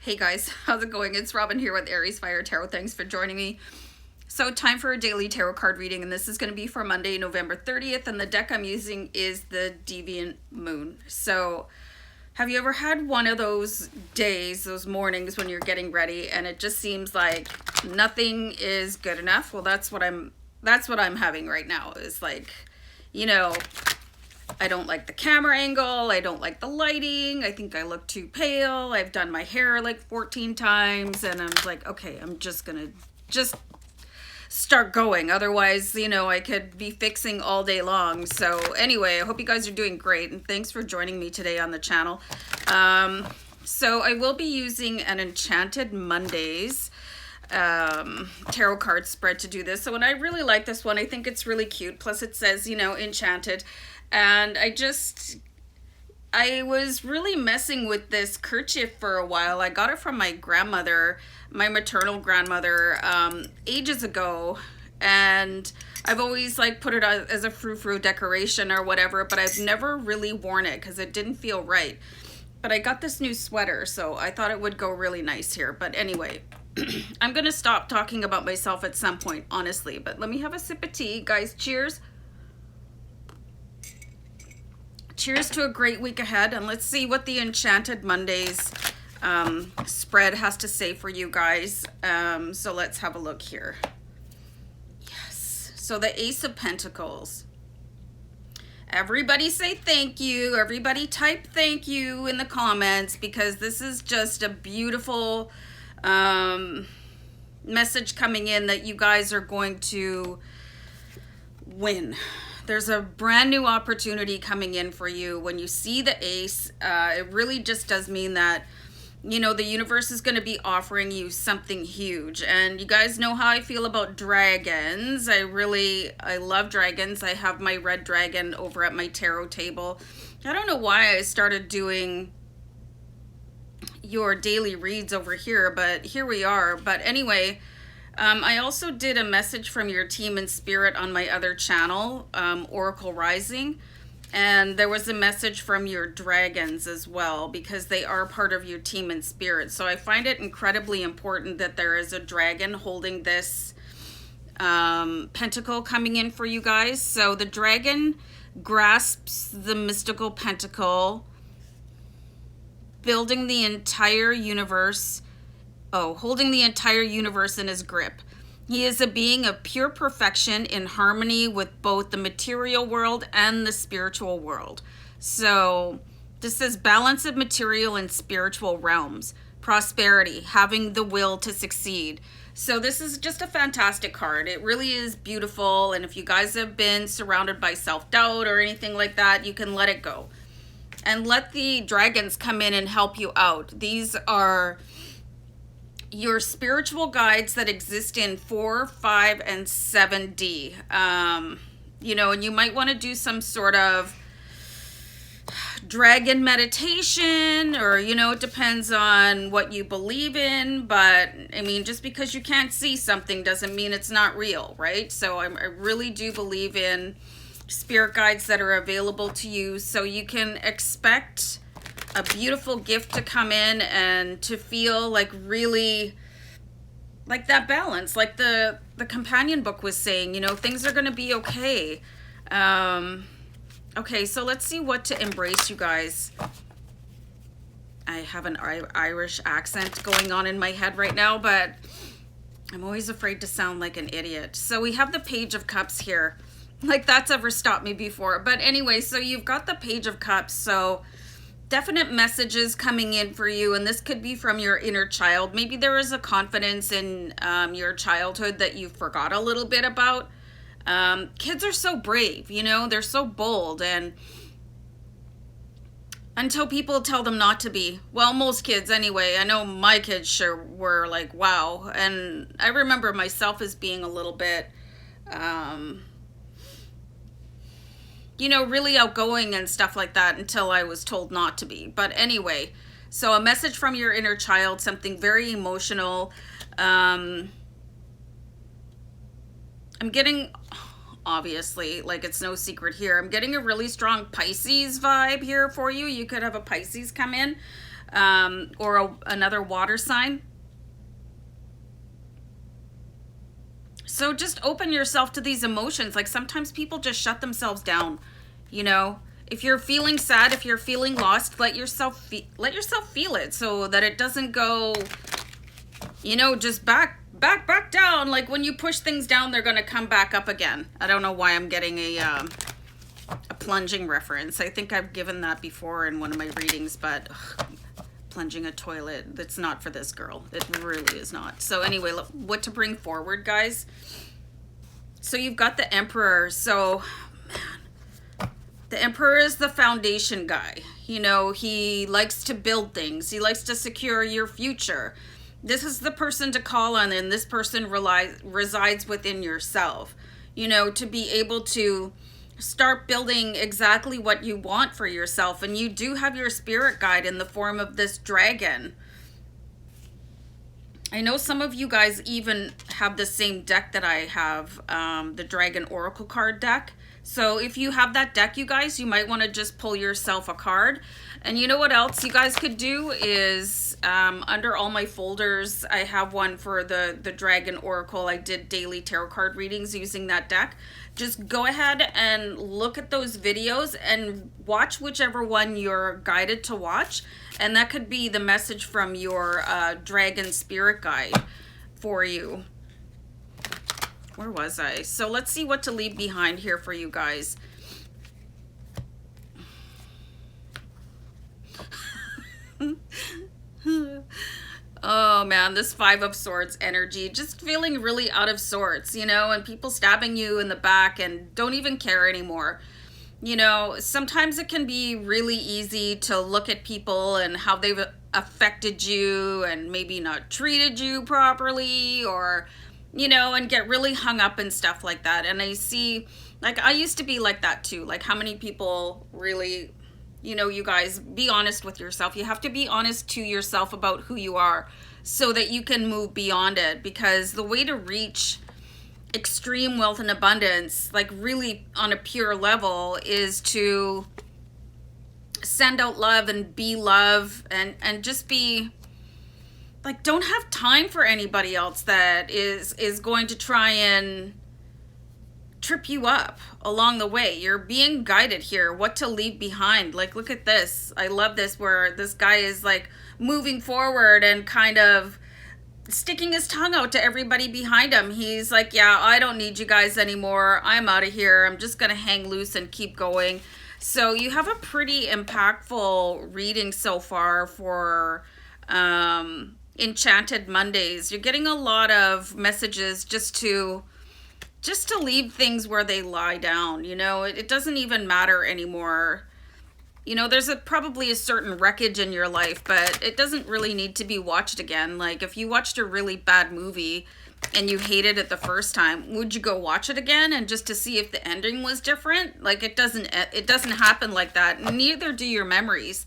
Hey guys, how's it going? It's Robin here with AriesFireTarot. Thanks for joining me. So time for a daily tarot card reading, and this is going to be for Monday, November 30th, and the deck I'm using is the Deviant Moon. So have you ever had one of those days, those mornings when you're getting ready and it just seems like nothing is good enough? Well, that's what I'm having right now. Is like, you know, I don't like the camera angle. I don't like the lighting. I think I look too pale. I've done my hair like 14 times and I'm like, okay, I'm just gonna start going. Otherwise, you know, I could be fixing all day long. So anyway, I hope you guys are doing great and thanks for joining me today on the channel. So I will be using an Enchanted Mondays tarot card spread to do this. So when I really like this one, I think it's really cute. Plus it says, you know, enchanted. And I was really messing with this kerchief for a while. I got it from my grandmother, my maternal grandmother, ages ago. And I've always like put it as a frou-frou decoration or whatever, but I've never really worn it because it didn't feel right. But I got this new sweater, so I thought it would go really nice here. But anyway, I'm going to stop talking about myself at some point, honestly. But let me have a sip of tea. Guys, cheers. Cheers to a great week ahead, and let's see what the Enchanted Mondays spread has to say for you guys. So let's have a look here. Yes, so the Ace of Pentacles. Everybody say thank you. Everybody type thank you in the comments because this is just a beautiful message coming in that you guys are going to win. There's a brand new opportunity coming in for you. When you see the ace, it really just does mean that, you know, the universe is going to be offering you something huge. And you guys know how I feel about dragons. I love dragons. I have my red dragon over at my tarot table. I don't know why I started doing your daily reads over here, but here we are. But anyway, I also did a message from your team in spirit on my other channel, Oracle Rising, and there was a message from your dragons as well because they are part of your team in spirit. So I find it incredibly important that there is a dragon holding this pentacle coming in for you guys. So the dragon grasps the mystical pentacle, building the entire universe. Holding the entire universe in his grip. He is a being of pure perfection in harmony with both the material world and the spiritual world. So this is balance of material and spiritual realms. Prosperity, having the will to succeed. So this is just a fantastic card. It really is beautiful. And if you guys have been surrounded by self-doubt or anything like that, you can let it go. And let the dragons come in and help you out. These are your spiritual guides that exist in 4, 5, and 7D. You know, and you might want to do some sort of dragon meditation, or, you know, it depends on what you believe in. But I mean, just because you can't see something doesn't mean it's not real, right? So I really do believe in spirit guides that are available to you, so you can expect a beautiful gift to come in and to feel like really like that balance, like the companion book was saying, you know, things are going to be okay. Okay, so let's see what to embrace, you guys. I have an Irish accent going on in my head right now, but I'm always afraid to sound like an idiot. So we have the Page of Cups here. Like that's ever stopped me before. But anyway, so you've got the Page of Cups, so definite messages coming in for you, and this could be from your inner child. Maybe there is a confidence in your childhood that you forgot a little bit about. Kids are so brave, you know, they're so bold, and until people tell them not to be. Well, most kids anyway. I know my kids sure were like, wow. And I remember myself as being a little bit you know, really outgoing and stuff like that until I was told not to be. But anyway, so a message from your inner child, something very emotional. I'm getting, obviously, like it's no secret here, I'm getting a really strong Pisces vibe here for you. You could have a Pisces come in. or another water sign. So just open yourself to these emotions. Like sometimes people just shut themselves down, you know. If you're feeling sad, if you're feeling lost, let yourself feel it, so that it doesn't go, you know, just back down. Like when you push things down, they're going to come back up again. I don't know why I'm getting a plunging reference. I think I've given that before in one of my readings, but plunging a toilet, that's not for this girl. It really is not. So anyway, look, what to bring forward, guys. So you've got the Emperor. So, man, the Emperor is the foundation guy. You know, he likes to build things. He likes to secure your future. This is the person to call on, and this person resides within yourself. You know, to be able to start building exactly what you want for yourself. And you do have your spirit guide in the form of this dragon. I know some of you guys even have the same deck that I have, the Dragon Oracle card deck. So if you have that deck, you guys, you might want to just pull yourself a card. And you know what else you guys could do is, under all my folders, I have one for the Dragon Oracle. I did daily tarot card readings using that deck. Just go ahead and look at those videos and watch whichever one you're guided to watch. And that could be the message from your dragon spirit guide for you. Where was I? So let's see what to leave behind here for you guys. Oh man, this Five of Swords energy, just feeling really out of sorts, you know, and people stabbing you in the back and don't even care anymore. You know, sometimes it can be really easy to look at people and how they've affected you and maybe not treated you properly, or, you know, and get really hung up and stuff like that. And I see, like, I used to be like that too. Like, how many people really, you know, you guys, be honest with yourself. You have to be honest to yourself about who you are so that you can move beyond it. Because the way to reach extreme wealth and abundance, like really on a pure level, is to send out love and be love, and just be like, don't have time for anybody else that is going to try and trip you up along the way. You're being guided here, what to leave behind. Like, look at this. I love this, where this guy is like moving forward and kind of sticking his tongue out to everybody behind him. He's like, yeah, I don't need you guys anymore. I'm out of here. I'm just gonna hang loose and keep going. So you have a pretty impactful reading so far for Enchanted Mondays. You're getting a lot of messages just to leave things where they lie down. You know, it doesn't even matter anymore. You know, there's probably a certain wreckage in your life, but it doesn't really need to be watched again. Like, if you watched a really bad movie and you hated it the first time, would you go watch it again and just to see if the ending was different? Like, it doesn't happen like that. Neither do your memories.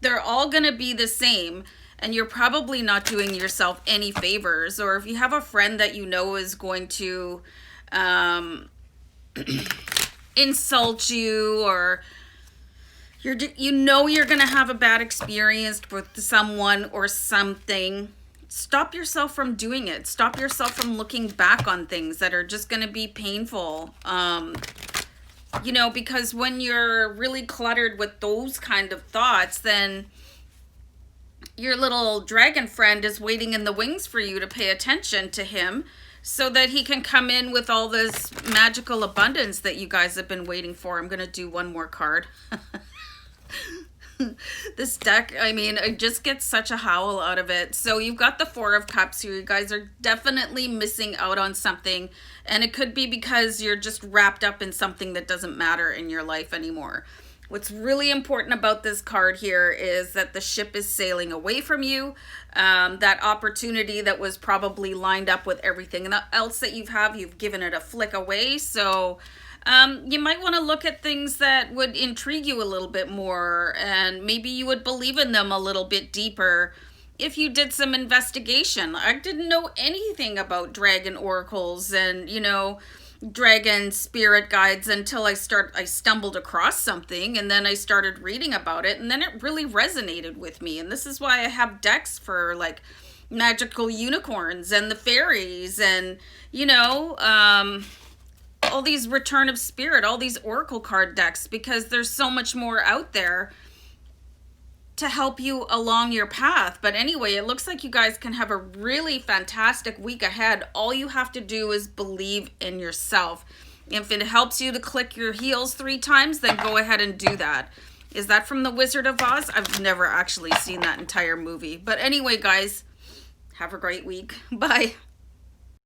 They're all gonna be the same, and you're probably not doing yourself any favors. Or if you have a friend that you know is going to insult you, or you know you're gonna have a bad experience with someone or something, stop yourself from doing it. Stop yourself from looking back on things that are just gonna be painful. You know, because when you're really cluttered with those kind of thoughts, then your little dragon friend is waiting in the wings for you to pay attention to him, so that he can come in with all this magical abundance that you guys have been waiting for. I'm gonna do one more card. This deck, I mean, I just get such a howl out of it. So you've got the Four of Cups here. You guys are definitely missing out on something, and it could be because you're just wrapped up in something that doesn't matter in your life anymore. What's really important about this card here is that the ship is sailing away from you. That opportunity that was probably lined up with everything else that you've given it a flick away. So you might want to look at things that would intrigue you a little bit more, and maybe you would believe in them a little bit deeper if you did some investigation. I didn't know anything about dragon oracles, and, you know, dragon spirit guides until I stumbled across something, and then I started reading about it, and then it really resonated with me. And this is why I have decks for like magical unicorns and the fairies, and all these return of spirit, all these oracle card decks, because there's so much more out there to help you along your path. But anyway, it looks like you guys can have a really fantastic week ahead. All you have to do is believe in yourself. If it helps you to click your heels 3 times, then go ahead and do that. Is that from The Wizard of Oz? I've never actually seen that entire movie. But anyway, guys, have a great week. Bye.